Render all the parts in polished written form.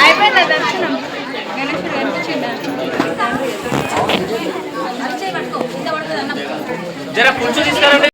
అయిపోయిందా దర్శనం? గణేశుడు కనిపించిందా? జర కొంచెం తీసుకురండి.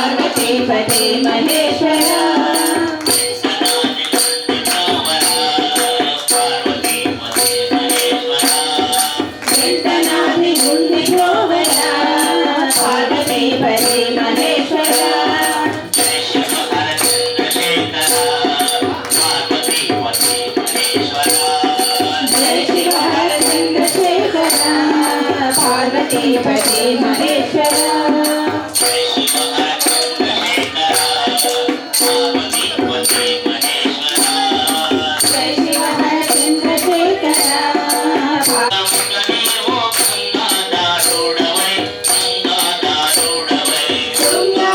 పార్వతీపతి మహేశ్వర వెంటనాది గుండి గోవర పార్వతీపతి మహేశ్వర పార్వతీపతి మహేశ్వర జై శివ హర చంద్రశేఖర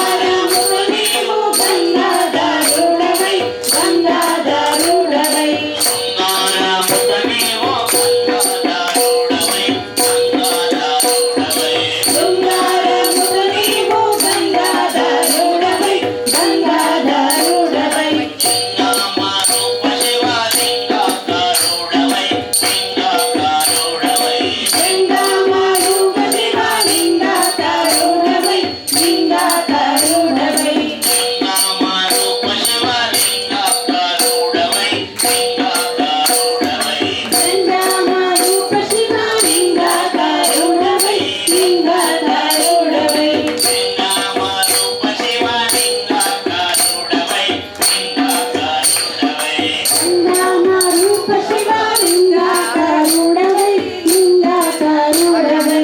శృంగారమునిము గంగాధరుడవై గంగాధరుడవై శృంగారమునిము గంగాధరుడవై గంగాధరుడవై లింగమారూప శివలింగాకారుడవై లింగాకారుడవై లింగమారూప శివలింగాకారుడవై లింగాకారుడవై లింగమారూప శివలింగాకారుడవై లింగాకారుడవై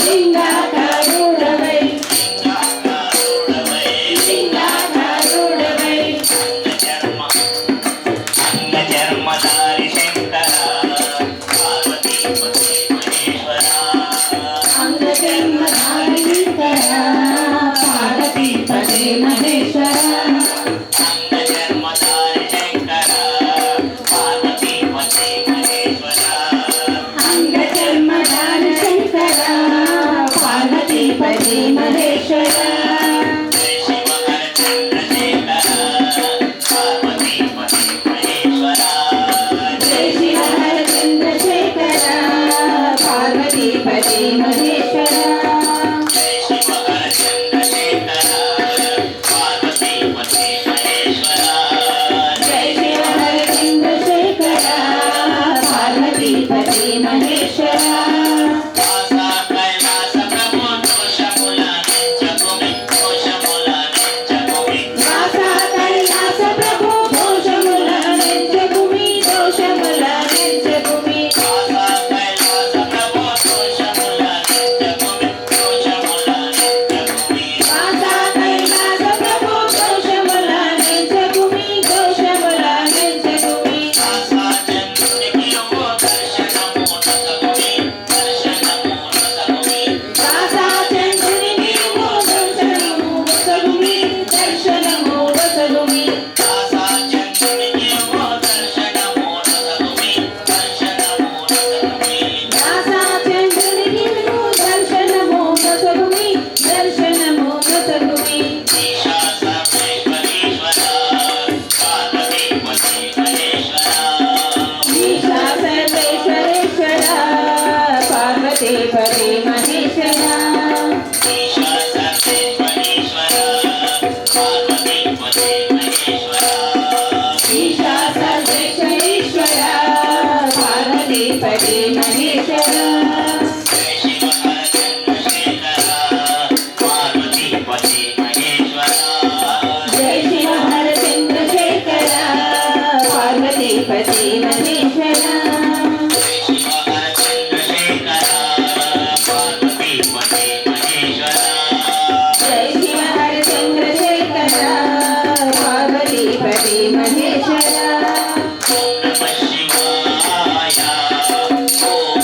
లింగాకారుడవై లింగాకారుడవై చర్మధారి శంకర పార్వతీపతి మహేశ్వర అంగజన్మధారిణీకర పార్వతీపతి మహేశ్వర చర్మధారి శంకర పార్వతీపతి మహేశ్వర అంగజన్మధారి శంకర పార్వతీపతి మహేశ్వర శివ హర చంద్రశేఖర పార్వతీపతి మహేశ్వర జై శివ హర చంద్రశేఖర పార్వతీపతి మహేశ్వర శివ హర చంద్రశేఖర పార్వతీపతి మహేశ్వర జై శివ హర చంద్రశేఖర పార్వతీపతి మహేశ్వర ఆసా కైలాస ప్రభు దోషముల నెంచకుమి దోషముల నెంచకుమి వాసా కైలాస ప్రభు దోషముల నెంచకుమి దోషముల నెంచకుమి ఆసా కైలాస ప్రభు దోషముల నెంచకుమి దోషముల నెంచకుమి వాసా కైలాస ప్రభు దోషముల నెంచకుమి దోషముల నెంచకుమి ఆసా చంద్రునికి ఓ దర్శనము నొసగుమి దర్శనము నొసగుమి వాసా చంద్రుని నీవు దర్శనము వసగుమి దర్శనము వసగుమి ఆసా చంద్రునికి ఓ దర్శనము నొసగుమి దర్శనము నొసగుమి వాసా చంద్రుని నీవు దర్శనము వసగుమి దర్శనము వసగుమి ఈశా సర్వేశ్వరీశ్వర పార్వతీపతి మహేశ్వర ఈశా సర్వేశ్వరేశ్వర పార్వతీపతి మహేశ్వర ఈశా సర్వేశ్వరీశ్వర పార్వతీపతి మహేశ్వర ఈశా సర్వేశ్వరేశ్వర పార్వతీపతి మహేశ్వర శివ హర చంద్రశేఖర పార్వతీపతి మహేశ్వర జై శివ హర చంద్రశేఖర పార్వతీపతి మహేశ్వర శివ హర చంద్రశేఖర పార్వతీపతి మహేశ్వర జై శివ హర చంద్రశేఖర పార్వతీపతి మహేశ్వర ఓం నమః శివాయ ఓం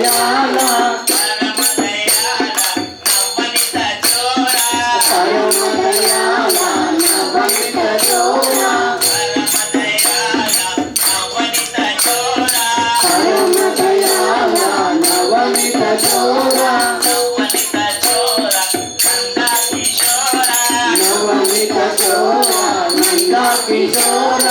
దయాల పరమ దయాల నవనిత చోర పరమ దయాల నవనిత చోర నవనిత చోర నంద కిశోర నవనిత చోర నంద కిశోర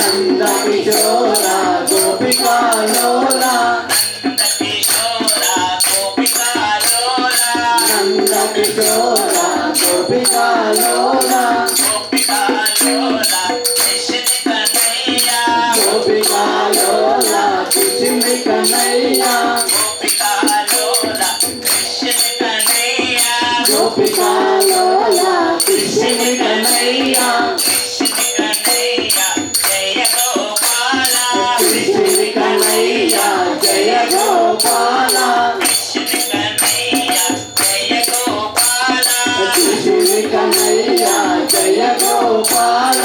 నంద కిశోర గోపికా లోల నంద కిశోర గోపికా లోల గోపికా లోల కృష్ణ కన్నయ్య గోపికా లోల కృష్ణ కన్నయ్య కృష్ణ కన్నయ్య జయ గోపాల కృష్ణ కన్నయ్య జయ గోపాల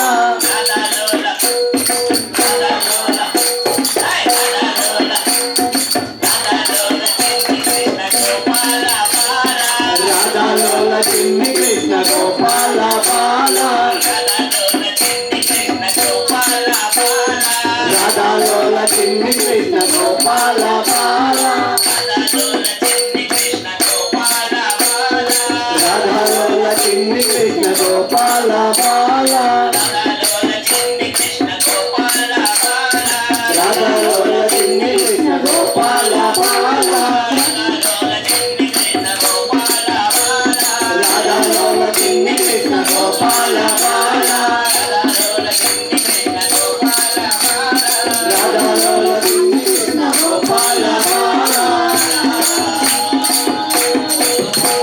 రాధాలోల చిన్ని కృష్ణ గోపాల బాల రాధాలోల చిన్ని కృష్ణ గోపాల బాల రాధాలోల చిన్ని కృష్ణ గోపాల బాల రాధాలోల చిన్ని కృష్ణ గోపాల బాల రాధాలోల చిన్ని కృష్ణ గోపాల బాల రాధాలోల చిన్ని కృష్ణ గోపాల బాల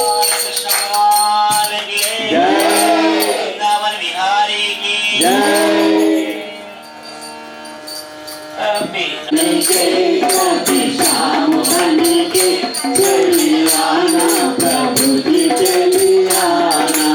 कभी शाम बन के चली आना प्रभु जी चली आना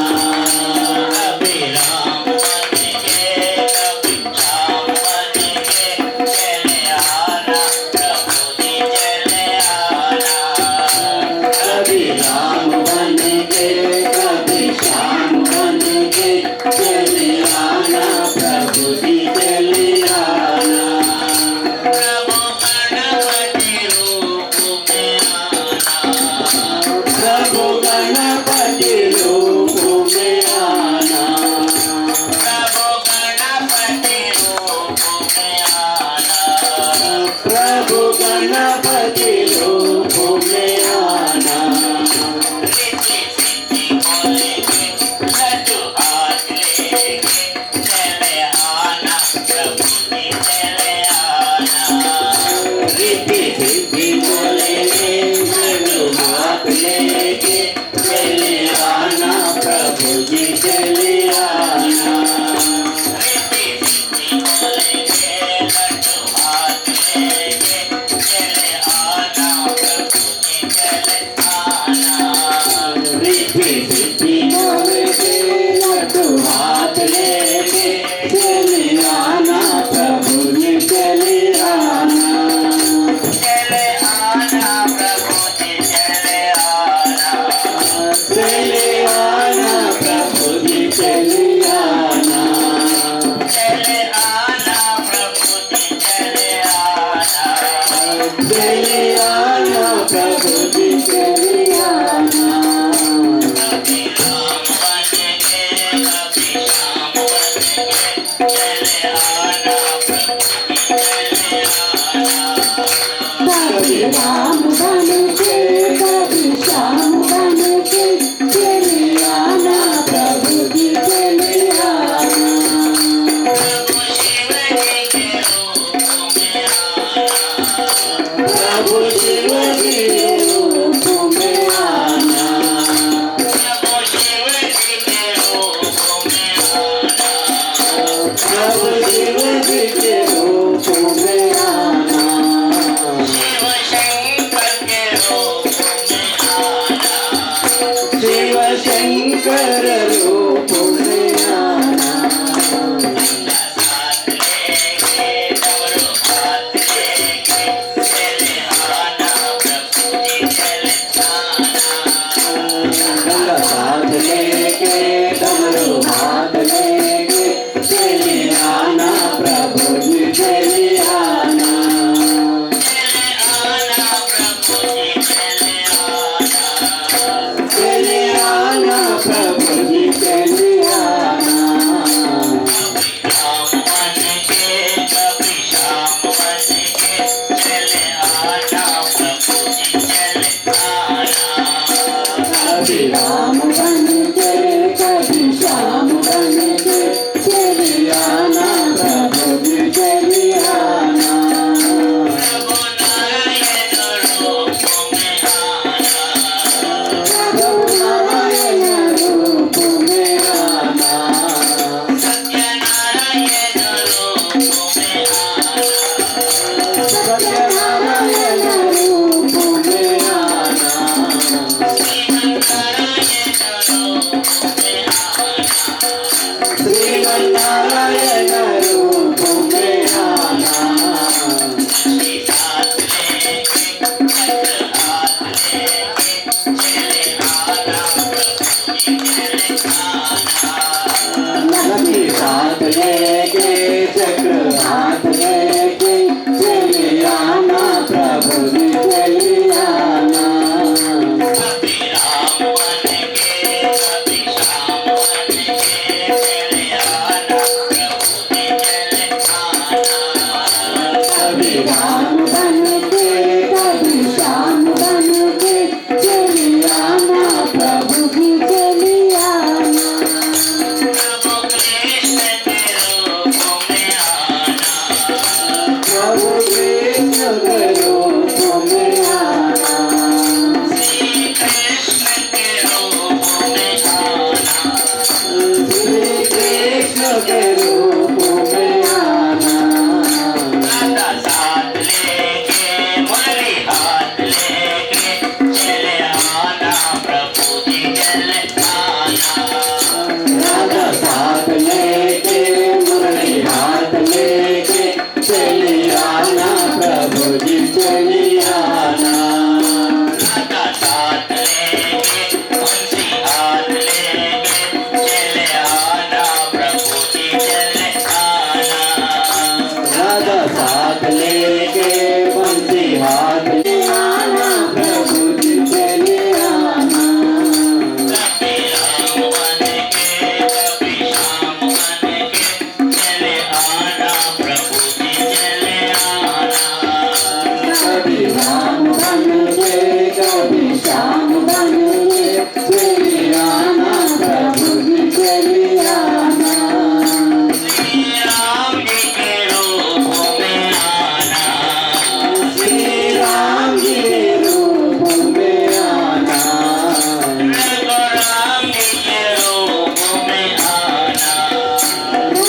कभी राम बन के कभी शाम बन के चली आना प्रभु जी चली आना प्रभु गणपति रूप में आना प्रभु गणपति रूप में आना रिद्धि सिद्धि बोलेंगे लड्डू हाथ लेके चले आना प्रभु जी चले आना रिद्धि सिद्धि बोलेंगे लड्डू हाथ लेके चले आना प्रभु जी चले आना कभी राम बन के कभी श्याम बन के चली आना प्रभु जी चली आना प्रभु नारायण रूप में आना प्रभु नारायण रूप में आना सत्यनारायण रूप में आना सत्यनारायण रूप में आना श्रीमन्नारायण रूप में आना नदी साथ लेके चक्र हाथ लेके चले आना प्रभु जी चले आना कभी राम बन के कभी श्याम बन के चले आना प्रभु जी चले आना प्रभु कृष्ण के रूप में आना श्री कृष्ण के रूप में आना राधा साथ लेके मुरली हाथ लेके चली आना प्रभु जी चली आना राधा साथ लेके बंसी हाथ ले आना प्रभु जी चले आना कभी राम बन के कभी श्याम बन के चले आना प्रभु जी चले आना श्री राम जी के रूप में आना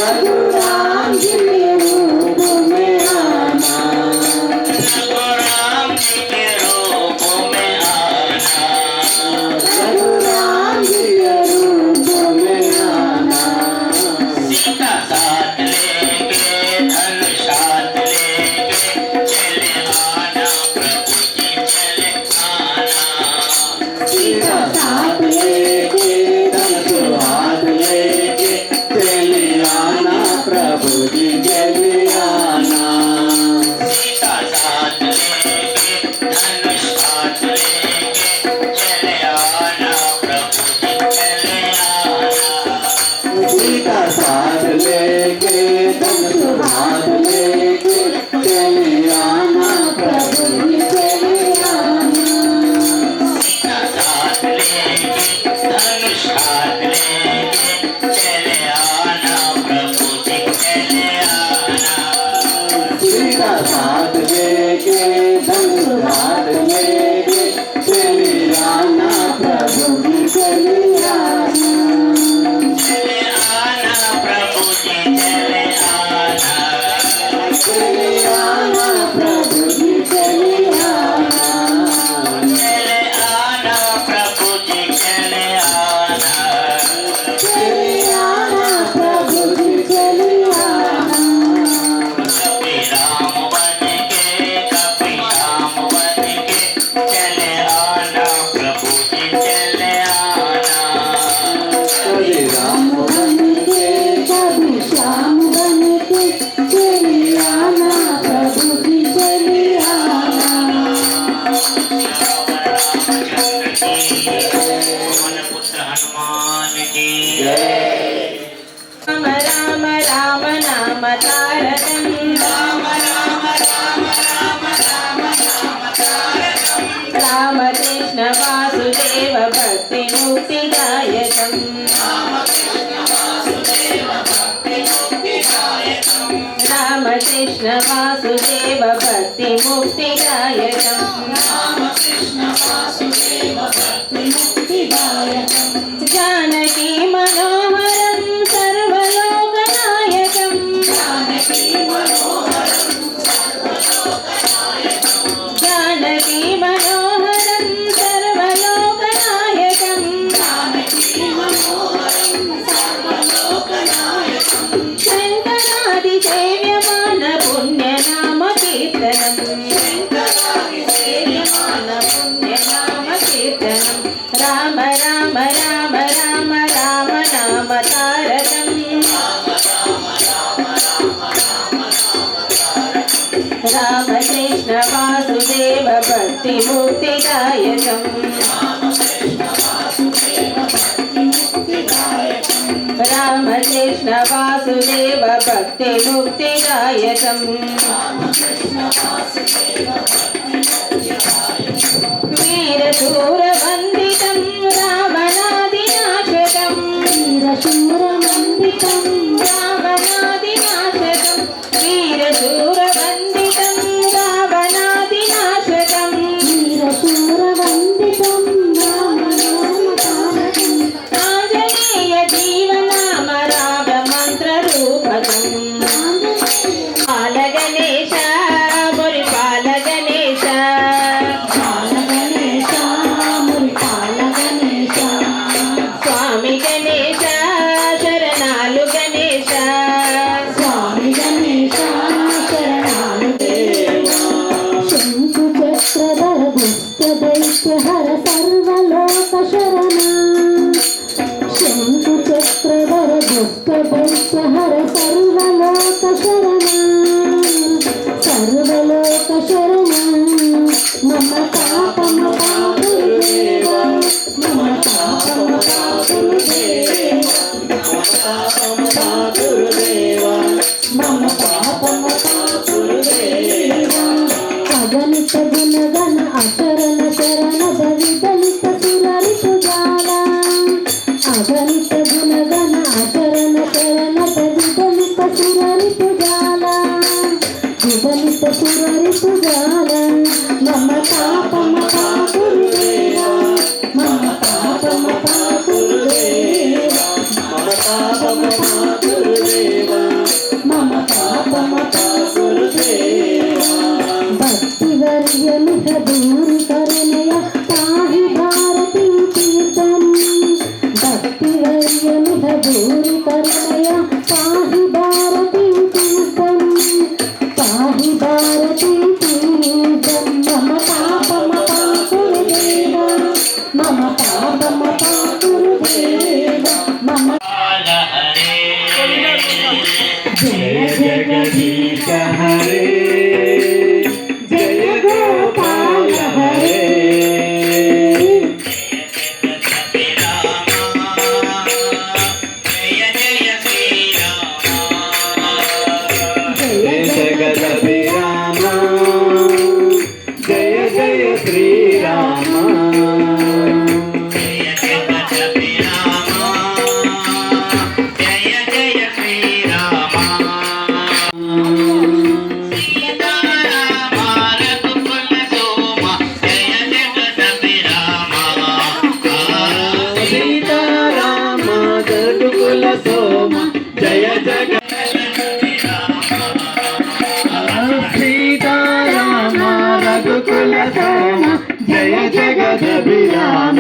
रघुराम जी के रूप में आना रघुराम जी के रूप में आना सीता साथ लेके धनुष हाथ लेके चले आना प्रभु जी चले आना सीता साथ लेके धनुष हाथ लेके चले आना प्रभु जी चले आना सीता साथ लेके धनुष हाथ लेके चले आना प्रभु जी चले आना चले आना प्रभु जी चले आना चले आना प्रभु जी चले आना कभी राम बन के कभी श्याम बन के चले आना प्रभु जी चले आना हनुमान की राम राम राम नाम तारकं राम कृष्ण वासुदेव भक्ति मुक्तिदायकम् रामकृष्ण वासुदेव भक्ति मुक्तिदायकम् जानकी मनोहरं सर्वलोकनायकम् जानकी मनोहरं सर्वलोकनायकम् शङ्करादिसेव्यमान पुण्यनाम कीर्तनम् राम राम राम राम राम नाम तारकम् रामकृष्ण वासुदेव भक्ति मुक्तिदायकम् रामकृष्ण वासुदेव भक्ति मुक्तिदायकम् वीरशूरवन्दितं रावणादिनाशकम् वीरशूरवन्दितं रावणादिनाशकम् वीरशूरवन्दितं रावणादिनाशकम् वीरशूरवन्दितं रावणादिनाशकम् आञ्जनेय जीवनाम रागमन्त्ररूपकम् बालगणेश मुरिपालगणेश स्वामी गणेश शरणालु गणेश स्वामी गणेश शरणालु शंकु चक्रधर दुष्ट दैत्य हर सर्वलोक शरणा शंकु चक्रधर दुष्ट दैत्य हर सर्वलोक शरणा सर्वलोक शरणा मम पापम पापुर्देवा मम पापम पापुर्देवा मम पापम पापुर्देवा अगणित गुणगण अशरण शरण दलित सुररि सुजाला अगणित गुणगण अशरण शरण दलित सुररि सुजाला दलित सुररि सुजाला मम पापम पापुर्देवा मम पापम पापुर्देवा मम पापम पापुर्देवा मम पापम पापुर्देवा भक्तिवर्यमिह दूरि करुणय पाहि भारती तीर्थम् भक्तिवर्यमिह दूरि करुणय पाहि भारती तीर्थम् पाहि भारती तीर्थम् मम पापम पापुर्देवा मम पापम पापुर्देवा मम जय जगदीश हरे जय गोपाल हरे जय जगदभिराम जय जय श्री राम सीताराम रघुकुल सोम जय जग सीताराम रघुकुल सोम जय जगदभिराम